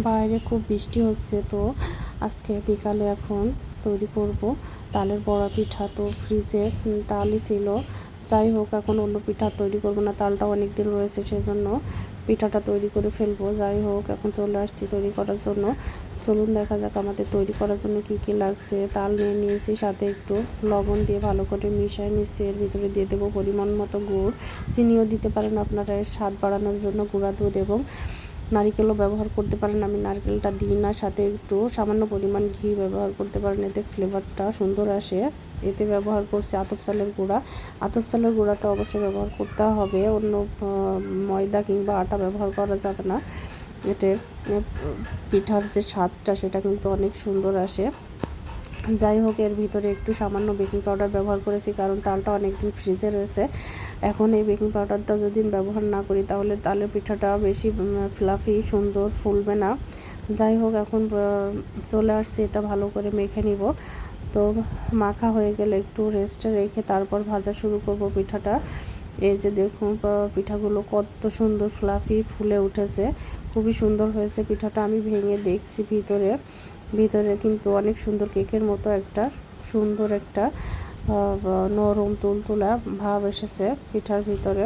বাইরে খুব বৃষ্টি হচ্ছে, তো আজকে বিকালে এখন তৈরি করব তালের বড়া পিঠা। তো ফ্রিজে তালই ছিল, যাই হোক এখন অন্য পিঠা তৈরি করব না, তালটা অনেক দিন রয়েছে, সেজন্য পিঠাটা তৈরি করে ফেলবো। যাই হোক এখন চলে আসছি তৈরি করার জন্য। চলুন দেখা যাক আমাদের তৈরি করার জন্য কি কি লাগছে। তাল নিয়ে নিয়েছি, সাথে একটু লবণ দিয়ে ভালো করে মিশিয়ে নিচ্ছি। এর ভিতরে দিয়ে দেবো পরিমাণ মতো গুড়, চিনিও দিতে পারেন আপনারা এর স্বাদ বাড়ানোর জন্য, গুঁড়া দুধ এবং নারিকেলও ব্যবহার করতে পারেন। আমি নারকেলটা দিই না, সাথে একটু সামান্য পরিমাণ ঘি ব্যবহার করতে পারেন, এতে ফ্লেভারটা সুন্দর আসে। এতে ব্যবহার করছি আতপ চালের গুঁড়া। আতপ চালের গুঁড়াটা অবশ্যই ব্যবহার করতে হবে, অন্য ময়দা কিংবা আটা ব্যবহার করা যাবে না। এতে পিঠার যে স্বাদটা সেটা কিন্তু অনেক সুন্দর আসে। যাই হোক এর ভিতরে একটু সামান্য বেকিং পাউডার ব্যবহার করেছি, কারণ তালটা অনেক দিন ফ্রিজে রয়েছে। এখন এই বেকিং পাউডারটা যদি ব্যবহার না করি তাহলে তালের পিঠাটা বেশি ফ্লাফি সুন্দর ফুলবে না। যাই হোক এখন চলে আসছে, এটা ভালো করে মেখে নিব। তো মাখা হয়ে গেলে একটু রেস্টে রেখে তারপর ভাজা শুরু করব পিঠাটা। এই যে দেখুন পিঠাগুলো কত সুন্দর ফ্লাফি ফুলে উঠেছে, খুবই সুন্দর হয়েছে পিঠাটা। আমি ভেঙে দেখছি ভিতরে কিন্তু অনেক সুন্দর কেকের মতো একটা সুন্দর একটা নরম তুলতুলা ভাব এসেছে পিঠার ভিতরে।